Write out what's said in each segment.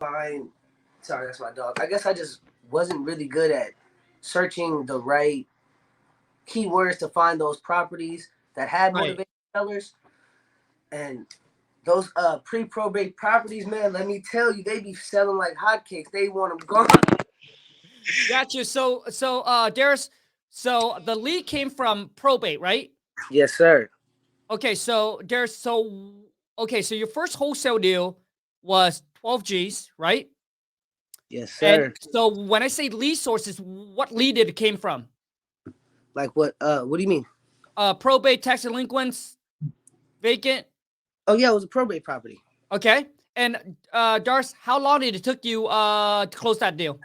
find. Sorry, that's my dog. I guess I just wasn't really good at searching the right keywords to find those properties that had Right. motivated sellers. And those pre-probate properties, man, let me tell you, they be selling like hotcakes. They want them gone. Gotcha. Darris, so the lead came from probate, right? Yes, sir. Okay, so Darris, so your first wholesale deal was 12 G's, right? Yes, And sir. so when I say lead sources, what lead did it came from? Like what? What do you mean? Probate, tax delinquents, vacant. Oh yeah, it was a probate property. Okay. And Darris, how long did it took you to close that deal?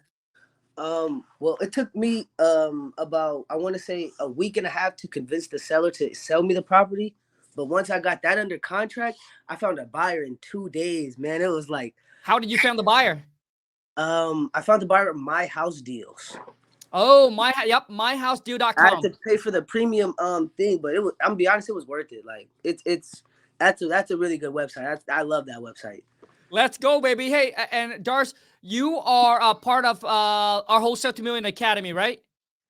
Well, it took me about, I want to say, a week and a half to convince the seller to sell me the property. But once I got that under contract, I found a buyer in 2 days. Man, it was like, How did you find the buyer? I found the buyer at My House Deals. Oh, I had myhousedeal.com. to pay for the premium thing, but it was, I'm gonna be honest, it was worth it. Like that's a really good website. I love that website. Let's go, baby. Hey, and Darris, you are a part of our Wholesale to Million Academy, right?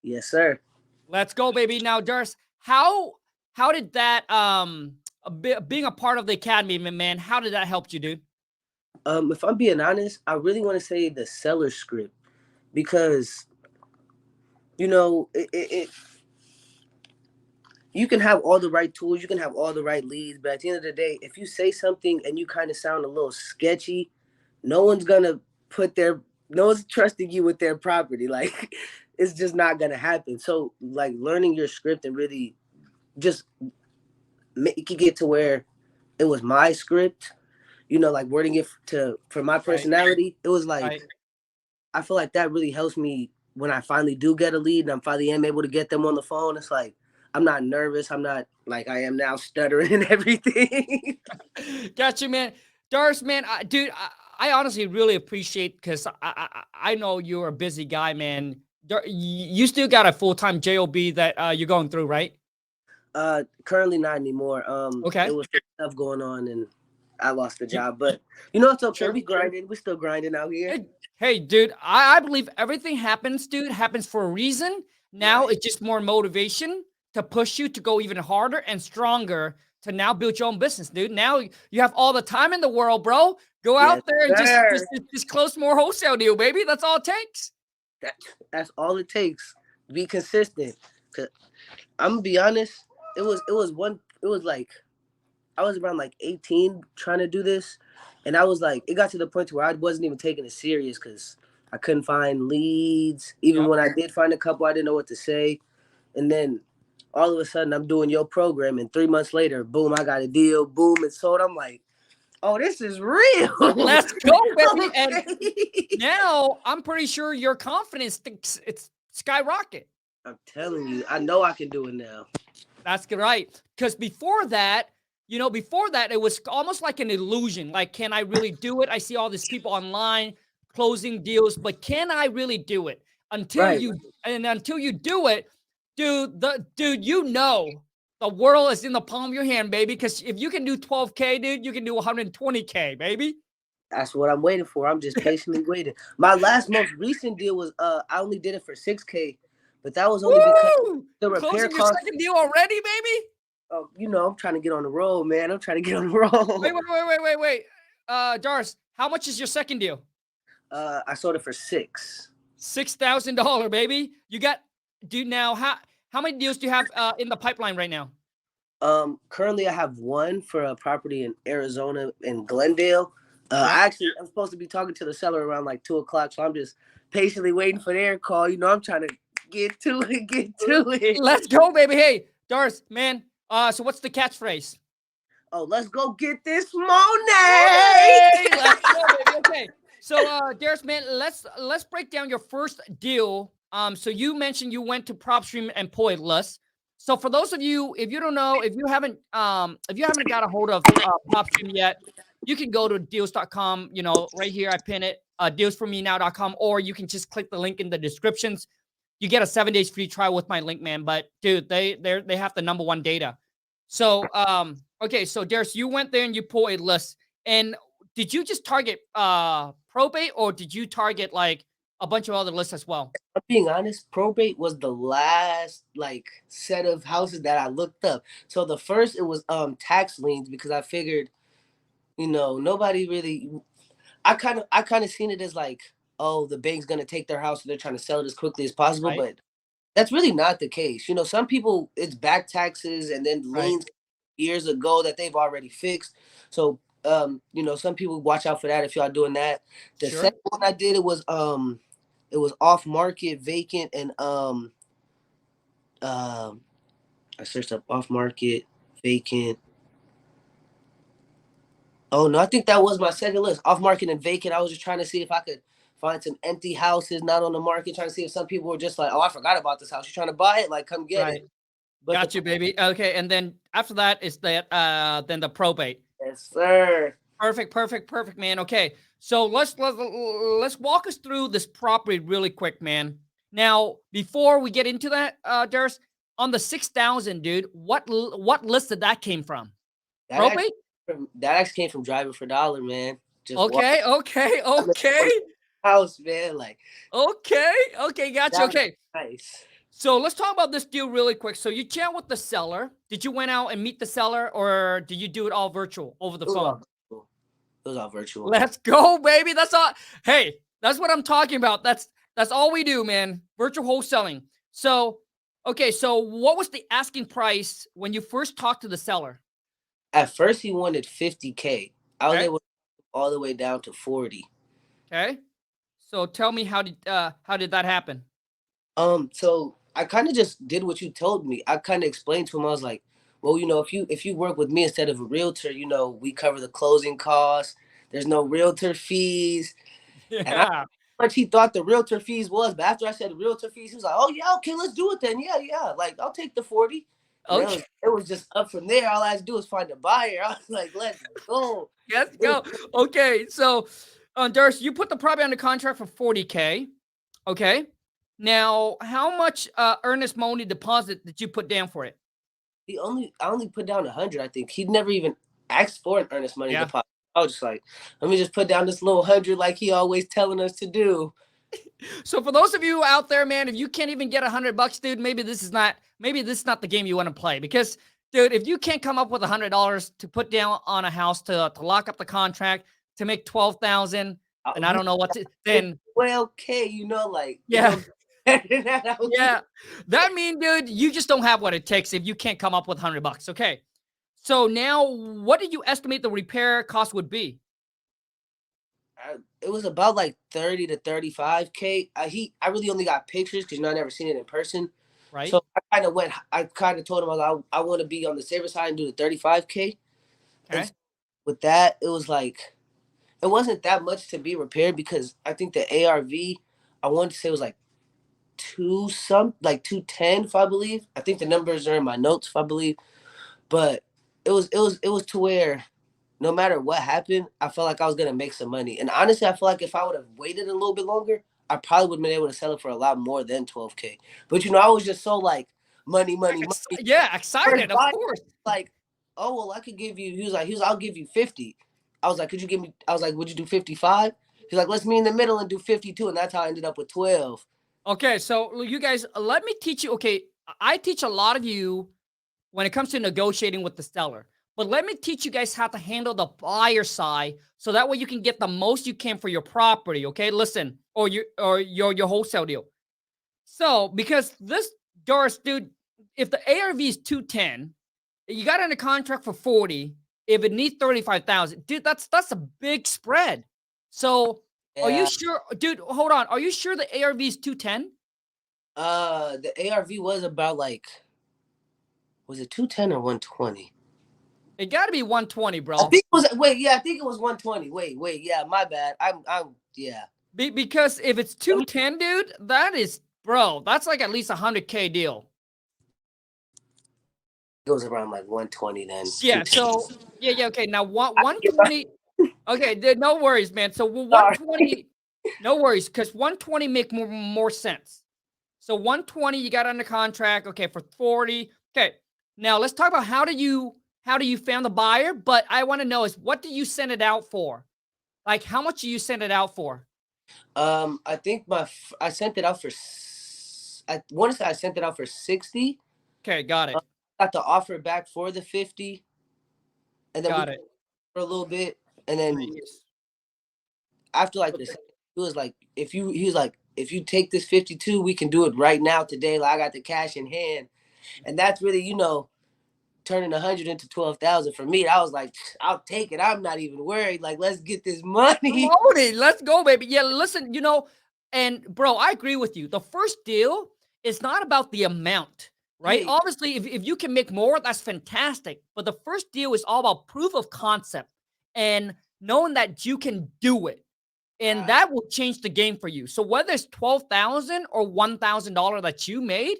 Yes, sir. Let's go, baby. Now, Darris, how did that being a part of the academy, man? How did that help you, dude? If I'm being honest, I really want to say the seller script because it you can have all the right tools, you can have all the right leads, but at the end of the day, if you say something and you kind of sound a little sketchy, no one's gonna no one's trusting you with their property. Like it's just not gonna happen. So like learning your script and really just make it get to where it was my script, like wording it for my Right, personality. It was like right. I feel like that really helps me when I finally do get a lead and I'm finally am able to get them on the phone. It's like I'm not nervous. I'm not like I am now stuttering and everything. Gotcha, man. Darris, man, dude, I honestly really appreciate because I know you're a busy guy, man. You still got a full time job that you're going through, right? Currently not anymore. Okay, It was stuff going on and I lost the job, but it's okay. sure. We grinding. We're still grinding out here. Hey, dude, I believe everything happens, dude, happens for a reason. Now Right. it's just more motivation to push you to go even harder and stronger to now build your own business, dude. Now you have all the time in the world, bro. Go Yes, out there and sir. just close more wholesale deal, baby. That's all it takes. That, that's all it takes. Be consistent. Cause I'm gonna be honest. It was like I was around like 18 trying to do this. And I was like, it got to the point where I wasn't even taking it serious because I couldn't find leads. Even Yep. when I did find a couple, I didn't know what to say. And then all of a sudden I'm doing your program and 3 months later, boom, I got a deal, boom, it's sold. I'm like, oh, this is real. Let's go, baby. And Okay. now I'm pretty sure your confidence it's skyrocket. I'm telling you, I know I can do it now. That's right. Because before that, it was almost like an illusion. Like, can I really do it? I see all these people online closing deals, but can I really do it? Right. Until you do it, dude, the world is in the palm of your hand, baby. Because if you can do 12K, dude, you can do 120K, baby. That's what I'm waiting for. I'm just patiently waiting. My most recent deal was I only did it for 6K, but that was only because Woo! the You're repair closing your cost. second deal already, baby. Oh, I'm trying to get on the road, man. I'm trying to get on the road. Wait. Darris, how much is your second deal? I sold it for 6. $6,000, baby. You got, dude. Now, how many deals do you have in the pipeline right now? Currently I have one for a property in Arizona in Glendale. Yeah. I'm supposed to be talking to the seller around like 2 o'clock, so I'm just patiently waiting for their call. I'm trying to get to it. Let's go, baby. Hey, Darris, man. So what's the catchphrase? Oh, let's go get this money. Hey, let's go, baby. Okay. So, Darris, man, let's break down your first deal. So you mentioned you went to PropStream and Pointless. So for those of you, if you don't know, if you haven't got a hold of PropStream yet, you can go to deals.com. Right here, I pin it, dealsformenow.com, or you can just click the link in the descriptions. You get a 7 days free trial with my link, man. But dude, they have the #1 data. So, okay, so Darris, you went there and you pulled a list. And did you just target probate, or did you target like a bunch of other lists as well? I'm being honest, probate was the last like set of houses that I looked up. So the first it was tax liens because I figured, nobody really I kind of seen it as like, oh, the bank's gonna take their house and they're trying to sell it as quickly as possible, Right, but that's really not the case. Some people it's back taxes and then right, liens years ago that they've already fixed. So some people watch out for that if y'all doing that. The sure. second one I did it was off market, vacant, and um I searched up off market, vacant. Oh no, I think that was my second list. Off market and vacant. I was just trying to see if I could find some empty houses not on the market, trying to see if some people were just like, oh, I forgot about this house. You trying to buy it? Like, come get it. Right. But the Got you, baby. Okay, and then after that is that then the probate. yes, sir. Perfect, perfect, perfect, man. Okay, so let's walk us through this property really quick, man. Now, before we get into that, Darris, on the 6,000, dude, what list did that came from? That Probate? actually came from Driving for Dollar, man. Just walk Okay, okay, okay, house, man. Like okay, okay. Got you. that was Okay, nice. so let's talk about this deal really quick. So you chat with the seller. Did you went out and meet the seller, or did you do it all virtual over the It was all phone? virtual. It was all virtual. Let's go, baby. That's all. Hey, that's what I'm talking about. That's all we do, man. Virtual wholesaling. So, okay. So, what was the asking price when you first talked to the seller? At first, he wanted 50K. I was Okay. able to all the way down to 40. Okay. So, tell me how did that happen? So I kind of just did what you told me. I kind of explained to him. I was like, well, if you work with me instead of a realtor, we cover the closing costs. There's no realtor fees. And I Yeah. much he thought the realtor fees was, but after I said the realtor fees, he was like, "Oh yeah, okay, let's do it then. Yeah, yeah. Like I'll take the 40." And Okay. it was just up from there. All I had to do was find a buyer. I was like, "Let's go." Let's It was go. Okay. So, Darcy, you put the property under contract for 40K. Okay. Now, how much earnest money deposit did you put down for it? I only put down 100. I think he'd never even asked for an earnest money Yeah. deposit. I was just like, let me just put down this little 100 like he always telling us to do. So for those of you out there, man, if you can't even get $100, dude, maybe this is not the game you want to play because, dude, if you can't come up with $100 to put down on a house to lock up the contract to make 12,000, then I We don't know what to then. well, okay, like it Yeah, don't better than that out here. yeah, that mean, dude, you just don't have what it takes if you can't come up with $100. Okay, so now what did you estimate the repair cost would be? It was about like 30 to 35K. I really only got pictures because I never seen it in person. Right? So I kind of told him I want to be on the safer side and do the 35K. And Okay. with that, it was like it wasn't that much to be repaired because I think the ARV I wanted to say it was like 210 if I believe. I think the numbers are in my notes if I believe. But it was to where no matter what happened, I felt like I was gonna make some money. And honestly, I feel like if I would have waited a little bit longer, I probably would have been able to sell it for a lot more than 12K. But I was just so like money, money, money. Yeah, First excited, of buyer, course. like, oh well, I could give you. I'll give you 50. I was like, could you give me? I was like, would you do 55? He's like, let's meet in the middle and do 52, and that's how I ended up with 12. Okay, so you guys, let me teach you. Okay, I teach a lot of you when it comes to negotiating with the seller. But let me teach you guys how to handle the buyer side so that way you can get the most you can for your property, okay? Listen, or your wholesale deal. So, because this Doris dude, if the ARV is 210, you got it in a contract for 40, if it needs 35,000, dude, that's a big spread. So, are you Yeah. sure, dude, hold on. Are you sure the ARV is 210? The ARV was about like, was it 210 or 120? It got to be 120, I bro. think it was. Wait, yeah, I think it was 120. Wait, yeah, my bad. Yeah. Because if it's Let me. 210, dude, that is, bro, that's like at least a 100K deal. It goes around like 120 then. Yeah. 210. So, yeah. Okay. Now, I get my 120. Okay. No worries, man. So, sorry. 120, no worries, because 120 make more sense. So, 120, you got under contract. Okay. For 40. Okay. Now, let's talk about how do you found the buyer? But I want to know is what do you send it out for? Like, how much do you send it out for? I think I sent it out for I want to say I sent it out for 60. Okay, got it. Got the offer back for the 50, and then we Got put it. for a little bit, and then Nice. after like Okay. this, he was like, he was like, if you take this 52, we can do it right now today. Like I got the cash in hand, and that's really turning 100 into 12,000 for me. I was like, I'll take it. I'm not even worried. Like let's get this money. Promote it. Let's go, baby. Yeah, listen, and bro, I agree with you. The first deal is not about the amount, right? Yeah, Obviously, if you can make more, that's fantastic. But the first deal is all about proof of concept and knowing that you can do it. And right. that will change the game for you. So whether it's 12,000 or $1,000 that you made,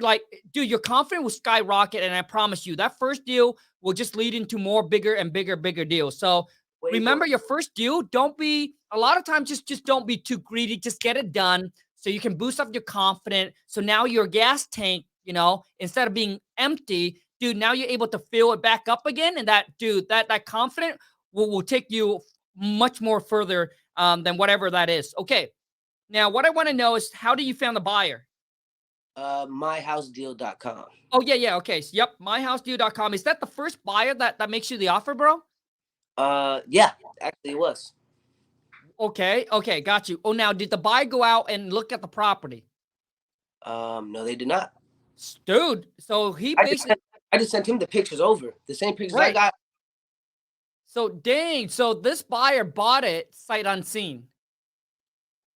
like, dude, your confidence will skyrocket. And I promise you, that first deal will just lead into more bigger and bigger deals. So Way more. remember your first deal. Don't be a lot of times. Just don't be too greedy. Just get it done so you can boost up your confidence. So now your gas tank, instead of being empty, dude, now you're able to fill it back up again. And that, dude, that confidence will take you much more further than whatever that is. Okay. Now, what I want to know is how do you found the buyer? Myhousedeal.com. Oh, yeah, yeah. Okay. So, yep. Myhousedeal.com. Is that the first buyer that makes you the offer, bro? Yeah, actually it was. Okay. Okay. Got you. Oh, now, did the buyer go out and look at the property? No, they did not. Dude. So he I just basically, sent, I just sent him the pictures over, the same pictures I right. got. So, dang. So this buyer bought it sight unseen.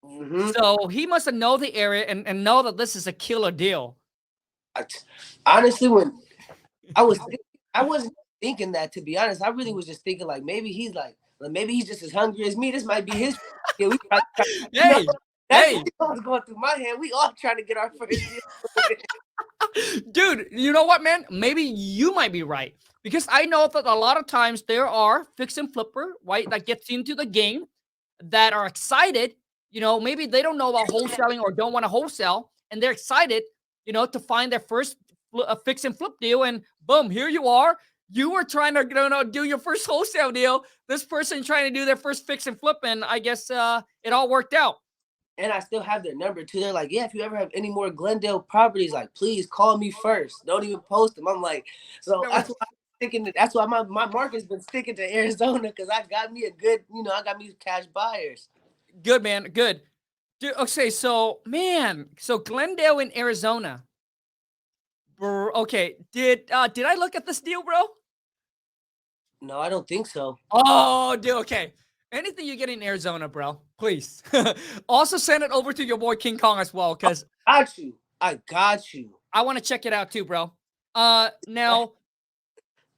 Hmm. So he must have know the area and know that this is a killer deal. Honestly, when I wasn't thinking that, to be honest. I really was just thinking like maybe he's just as hungry as me. This might be his. Yeah, we probably, you know, Hey, that's hey, what was going through my head. We all trying to get our first deal. dude, you know what, man? Maybe you might be right. Because I know that a lot of times there are fix and flipper, right, that gets into the game that are excited. Maybe they don't know about wholesaling or don't want to wholesale, and they're excited, to find their first fix and flip deal. And boom, here you are. You were trying to do your first wholesale deal. This person trying to do their first fix and flip, and I guess it all worked out. And I still have their number too. They're like, yeah, if you ever have any more Glendale properties, like please call me first. Don't even post them. I'm like, so that's why I'm thinking that's why my market's been sticking to Arizona, because I got me a good, I got me cash buyers. Good, man. Good. Dude, okay, so man, so Glendale in Arizona. Okay, did I look at this deal, bro? No, I don't think so. Oh, dude, okay. Anything you get in Arizona, bro, please. Also send it over to your boy King Kong as well, because Got you. I got you. I want to check it out too, bro. Now,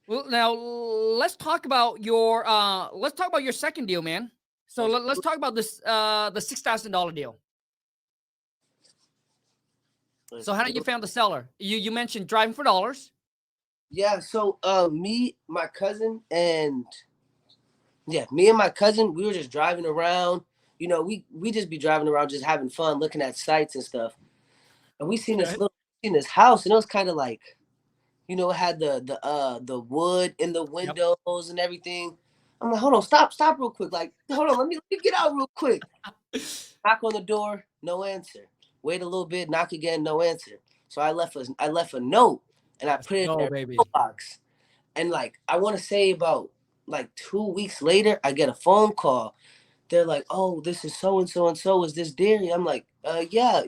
let's talk about your second deal, man. So let's talk about this the $6,000 deal. So how did you found the seller? You mentioned driving for dollars. Yeah, so me, my cousin, and me and my cousin, we were just driving around. We just be driving around, just having fun, looking at sites and stuff. And we Okay. seen this house, and it was kind of like, it had the wood in the Yep. windows and everything. I'm like, hold on, stop real quick. Like, hold on, let me get out real quick. Knock on the door, no answer. Wait a little bit, knock again, no answer. So I left a note, and I Let's put it in go, their baby. mailbox. And like, I want to say about like 2 weeks later, I get a phone call. They're like, oh, this is so and so and so. Is this Darry? I'm like, yeah.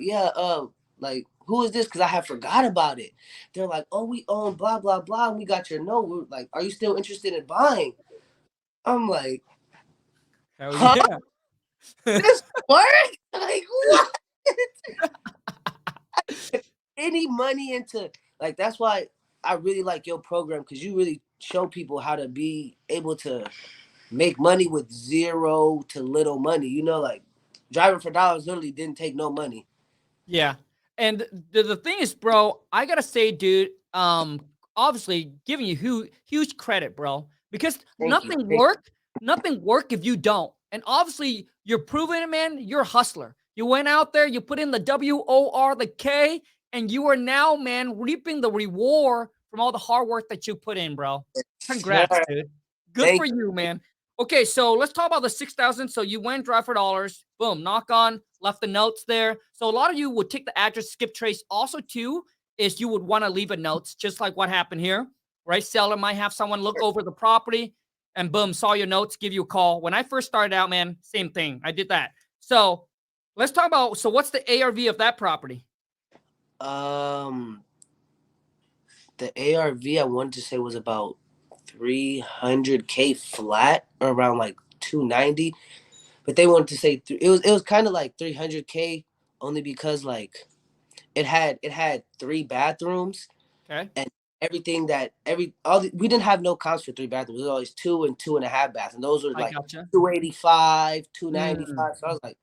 Like, who is this? Because I had forgot about it. They're like, oh, we own blah blah blah, and we got your note. We're like, are you still interested in buying? I'm like, Hell huh? yeah. This work? Like what? Any money into, like, that's why I really like your program, because you really show people how to be able to make money with zero to little money. Like driving for dollars literally didn't take no money. Yeah. And the thing is, bro, I gotta say, dude, obviously giving you huge credit, bro, because Thank you. nothing work if you don't. And obviously, you're proving it, man. You're a hustler. You went out there, you put in the WOR, the K, and you are now, man, reaping the reward from all the hard work that you put in, bro. Sure. Congrats, dude. Good for Thank you, man. Okay, so let's talk about the 6,000. So you went drive for dollars, boom, knock on, left the notes there. So a lot of you would take the address, skip trace. Also, too, is you would want to leave a notes, just like what happened here, right? Seller might have someone look over the property and boom, saw your notes, give you a call. When I first started out, man, same thing. I did that. So let's talk about, so what's the ARV of that property? The ARV I wanted to say was about 300K flat, or around like 290, but they wanted to say it was kind of like 300K, only because like it had 3 bathrooms, Okay. and everything that we didn't have no comps for 3 bathrooms. It was always 2 and 2.5 baths, and those were I like gotcha. 285, Mm, 295. So I was like,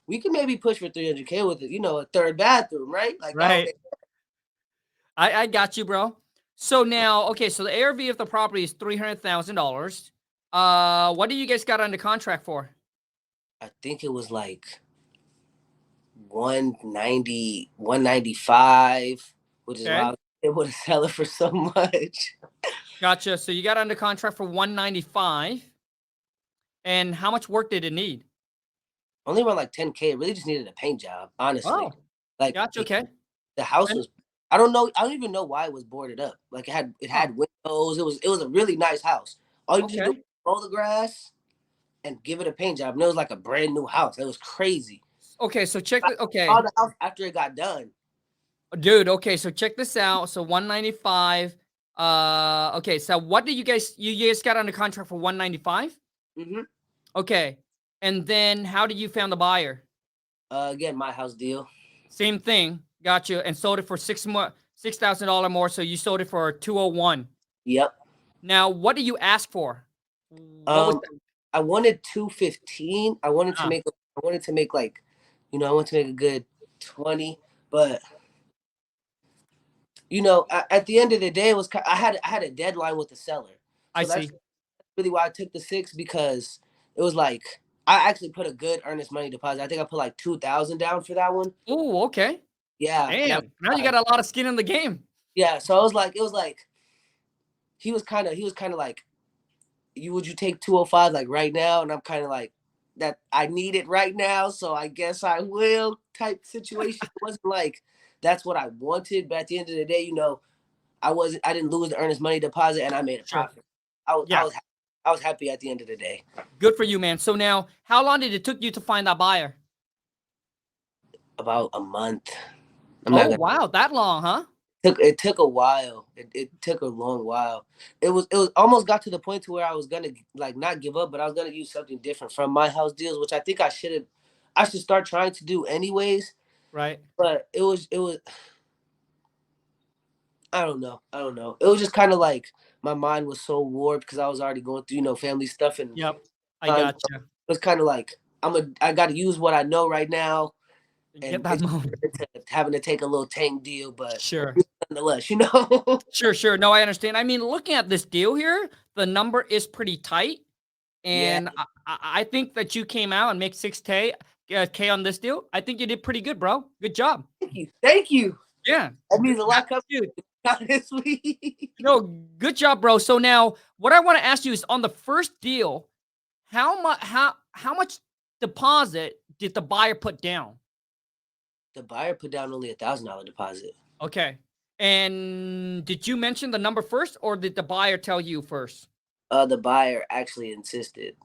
we can maybe push for 300K with it, a third bathroom, right? Like that would right. make. I got you, bro. So now, okay, so the ARV of the property is $300,000. What do you guys got under contract for? I think it was like 190, 195, which is why I Okay, was able to sell it for so much. gotcha. So you got under contract for 195. And how much work did it need? Only around like 10K. It really just needed a paint job, honestly. Oh, Like gotcha. Okay. the house And was, I don't know, I don't even know why it was boarded up. Like it oh, had windows. It was a really nice house. All you need to do okay. was mow the grass and give it a paint job. And it was like a brand new house. It was crazy. Okay, so check I the saw okay. the house after it got done. Dude, okay, so check this out. So 195. Okay, so what did you guys got under contract for 195? Hmm. Okay. And then how did you found the buyer? Again, my house deal. Same thing. Got you. And sold it for $6,000 more. So you sold it for 201. Yep. Now, what do you ask for? What was Um, I wanted 215. that? I wanted to make like, I wanted to make a good 20, but at the end of the day, it was I had a deadline with the seller, I so that's see. really why I took the 6, because it was like I actually put a good earnest money deposit. I think I put like 2,000 down for that one. Oh, okay. Yeah, and Damn. Now you got a lot of skin in the game. yeah. So it was like he was kind of like, would you take 205 like right now? And I'm kind of like, that I need it right now, so I guess I will type situation. It wasn't like that's what I wanted, but at the end of the day, I didn't lose the earnest money deposit, and I made a Sure. profit. I was I Yeah. was I was happy at the end of the day. Good for you, man. So now, how long did it took you to find that buyer? About a month. I'm not Oh, gonna. wow. That long, huh? It took a while. It took a long while. It was almost got to the point to where I was gonna like not give up, but I was gonna use something different from my house deals, which I think I should start trying to do anyways. Right. But it was I don't know. I don't know. It was just kind of like my mind was so warped because I was already going through, family stuff and Yep. I time. gotcha. It was kind of like I got to use what I know right now, Get and that it's moment. having to take a little tank deal, but Sure. nonetheless. Sure, sure. No, I understand. I mean, looking at this deal here, the number is pretty tight. Yeah. And I think that you came out and make 6K K on this deal. I think you did pretty good, bro. Good job. Thank you. Thank you. Yeah. That means a lot coming Dude, honestly. no, good job, bro. So now what I want to ask you is on the first deal, how much deposit did the buyer put down? The buyer put down only $1,000 deposit. Okay. And did you mention the number first or did the buyer tell you first? The buyer actually insisted.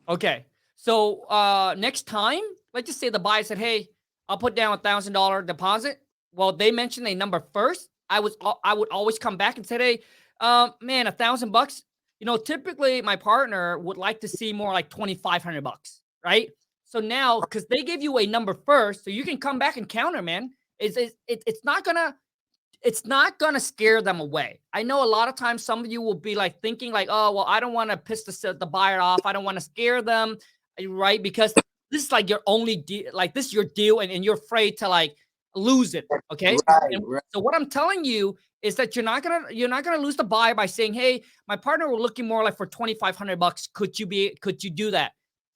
Okay. So next time, let's just say the buyer said, "Hey, I'll put down $1,000 deposit." Well, they mentioned a number first. I would always come back and say, "Hey, man, $1,000 bucks. Typically my partner would like to see more like 2,500 bucks, right?" So now, because they gave you a number first, so you can come back and counter, man. It's not gonna scare them away. I know a lot of times some of you will be like thinking like, oh, well, I don't want to piss the buyer off. I don't want to scare them, right? Because this is like your only deal, like this is your deal, and you're afraid to like lose it. Okay. Right, And right. so what I'm telling you is that you're not gonna lose the buyer by saying, hey, my partner were looking more like for 2,500 bucks. Could you do that?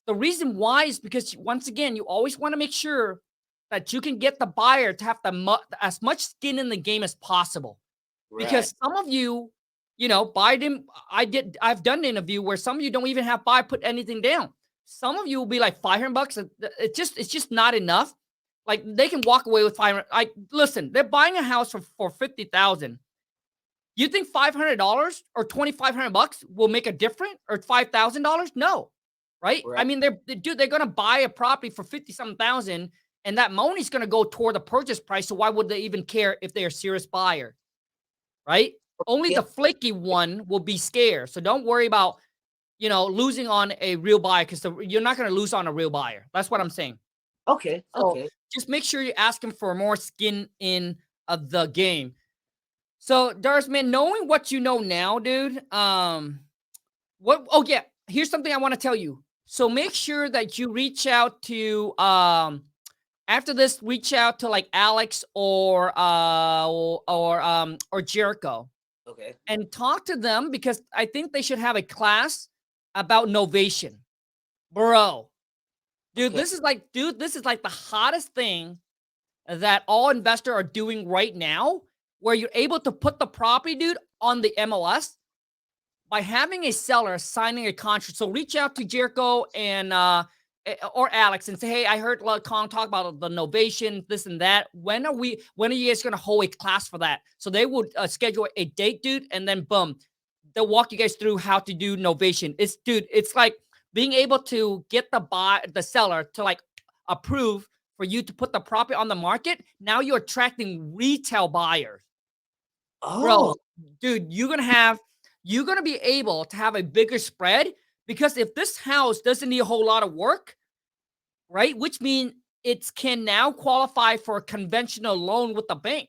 The reason why is because once again, you always want to make sure that you can get the buyer to have as much skin in the game as possible. Right. Because some of you, buy them. I've done an interview where some of you don't even have put anything down. Some of you will be like $500. It's just not enough. Like they can walk away with 500. Like, listen, they're buying a house for 50,000. You think $500 or $2,500 will make a difference, or $5,000? No, right? I Right. mean, they're gonna buy a property for 50-something thousand, and that money's gonna go toward the purchase price. So why would they even care if they're a serious buyer, right? Only Yeah. the flaky one will be scared. So don't worry about losing on a real buyer, because you're not gonna lose on a real buyer. That's what I'm saying. Okay. So Okay. just make sure you ask him for more skin in the game. So, Darris, man, knowing what you know now, dude, what? Oh yeah, here's something I want to tell you. So make sure that you reach out to after this, reach out to like Alex or Jericho Okay. and talk to them, because I think they should have a class about novation, bro. Okay. This is like the hottest thing that all investors are doing right now, where you're able to put the property, dude, on the MLS by having a seller signing a contract. So reach out to Jericho and or Alex and say, hey, I heard Khang talk about the novation, this and that. When are you guys going to hold a class for that? So they would schedule a date, dude, and then boom, they'll walk you guys through how to do novation. It's like being able to get the seller to like approve for you to put the property on the market. Now you're attracting retail buyers, Oh. bro. Dude, you're gonna be able to have a bigger spread, because if this house doesn't need a whole lot of work, right? Which means it can now qualify for a conventional loan with the bank.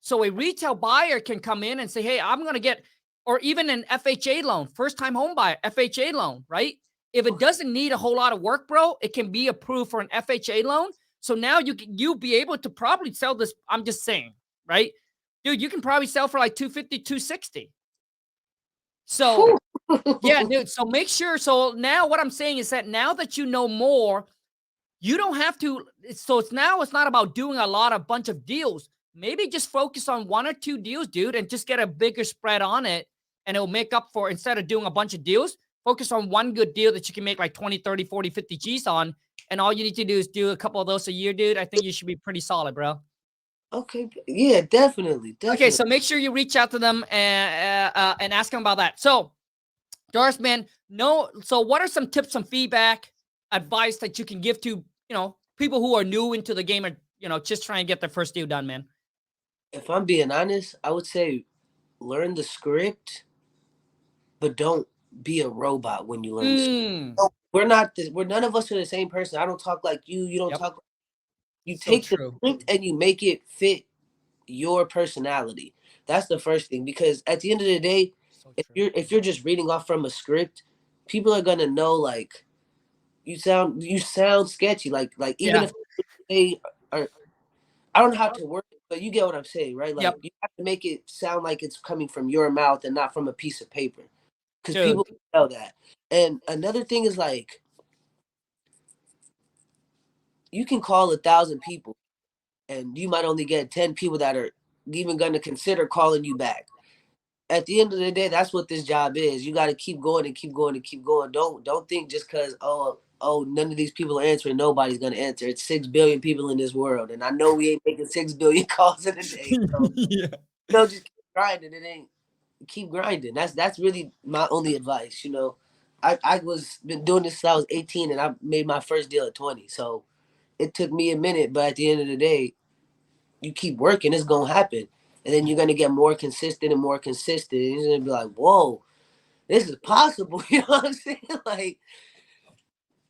So a retail buyer can come in and say, hey, I'm gonna get, or even an FHA loan, first time home buyer, FHA loan, right? If it doesn't need a whole lot of work, bro, it can be approved for an FHA loan. So now you'll be able to probably sell this. I'm just saying, right? Dude, you can probably sell for like 250, 260. So Whew. yeah, dude. So make sure. So now what I'm saying is that now that you know more, you don't have to. So it's not about doing a bunch of deals. Maybe just focus on one or two deals, dude, and just get a bigger spread on it. And it'll make up for, instead of doing a bunch of deals, focus on one good deal that you can make like 20, 30, 40, 50 G's on. And all you need to do is do a couple of those a year, dude. I think you should be pretty solid, bro. Okay. Yeah, definitely. Okay, Definitely. so make sure you reach out to them and ask them about that. So, Darris, man, no. So, what are some tips, some feedback, advice that you can give to people who are new into the game, or just trying to get their first deal done, man? If I'm being honest, I would say learn the script, but don't be a robot when you learn the script. Mm. We're none of us are the same person. I don't talk like you. You don't Yep. talk. You So take the true. script and you make it fit your personality. That's the first thing, because at the end of the day, So if true. you're just reading off from a script, people are gonna know like you sound sketchy. Like even Yeah. if they are, I don't know how to word it, but you get what I'm saying, right? Like Yep. you have to make it sound like it's coming from your mouth and not from a piece of paper, because Dude. people know that. And another thing is like you can call 1,000 people, and you might only get 10 people that are even gonna consider calling you back. At the end of the day, that's what this job is. You got to keep going and keep going and keep going. Don't think just because none of these people are answering, nobody's gonna answer. It's 6 billion people in this world, and I know we ain't making 6 billion calls in a day. So Yeah. just keep grinding. It ain't keep grinding. That's really my only advice. I was been doing this since I was 18, and I made my first deal at 20. So it took me a minute, but at the end of the day, you keep working, it's gonna happen. And then you're gonna get more consistent and more consistent. And you're gonna be like, whoa, this is possible. You know what I'm saying? Like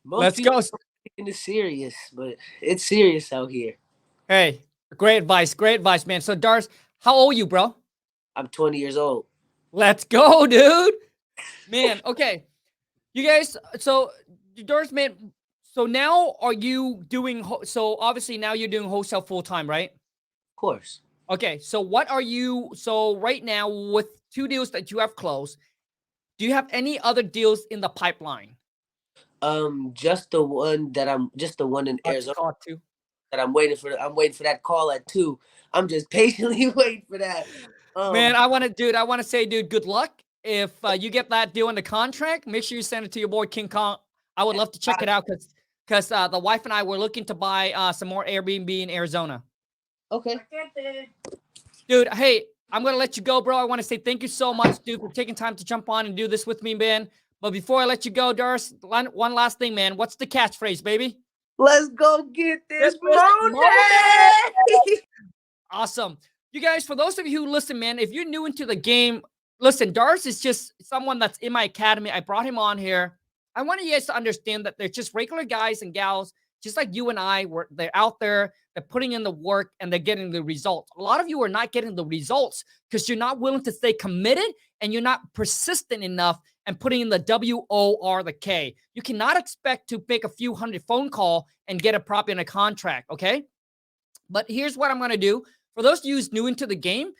most Let's people go. are taking this serious, but it's serious out here. Hey, great advice. Great advice, man. So, Darris, how old are you, bro? I'm 20 years old. Let's go, dude. Man, okay. You guys, so Darris, man, so now are you doing, so obviously now you're doing wholesale full time, right? Of course. Okay, so so right now with two deals that you have closed, do you have any other deals in the pipeline? Just the one in About to Arizona call too. that I'm waiting for. I'm waiting for that call at 2. I'm just patiently waiting for that. Man, I want to say, dude, good luck. If you get that deal in the contract, make sure you send it to your boy King Kong. I would love to check it out because the wife and I were looking to buy some more Airbnb in Arizona. Okay. Dude, hey, I'm going to let you go, bro. I want to say thank you so much, dude, for taking time to jump on and do this with me, man. But before I let you go, Darris, one last thing, man. What's the catchphrase, baby? Let's go get this money. Awesome. You guys, for those of you who listen, man, if you're new into the game, listen, Darris is just someone that's in my academy. I brought him on here. I want you guys to understand that they're just regular guys and gals, just like you and I. They're out there, they're putting in the work, and they're getting the results. A lot of you are not getting the results because you're not willing to stay committed and you're not persistent enough and putting in the W-O-R, the K. You cannot expect to make a few hundred phone call and get a property in a contract, okay? But here's what I'm going to do. For those of you who's new into the game,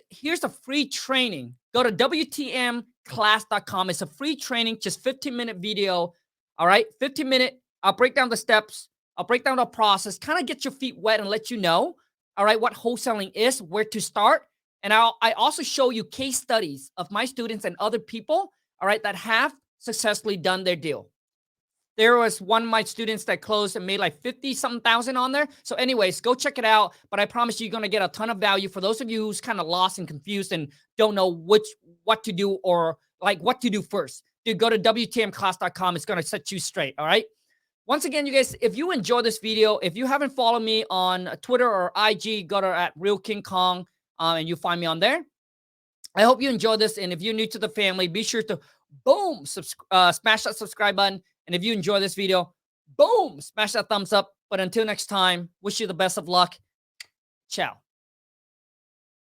here's a free training. Go to WTMclass.com. It's a free training, just 15-minute video. All right, 15-minute. I'll break down the steps. I'll break down the process, kind of get your feet wet and let you know, all right, what wholesaling is, where to start. And I also show you case studies of my students and other people, all right, that have successfully done their deal. There was one of my students that closed and made like 50-something thousand on there. So anyways, go check it out. But I promise you're going to get a ton of value for those of you who's kind of lost and confused and don't know what to do or like what to do first. Dude, go to WTMclass.com. It's going to set you straight. All right. Once again, you guys, if you enjoy this video, if you haven't followed me on Twitter or IG, go to at Real King Kong and you'll find me on there. I hope you enjoy this. And if you're new to the family, be sure to boom, smash that subscribe button. And if you enjoy this video, boom, smash that thumbs up. But until next time, wish you the best of luck. Ciao.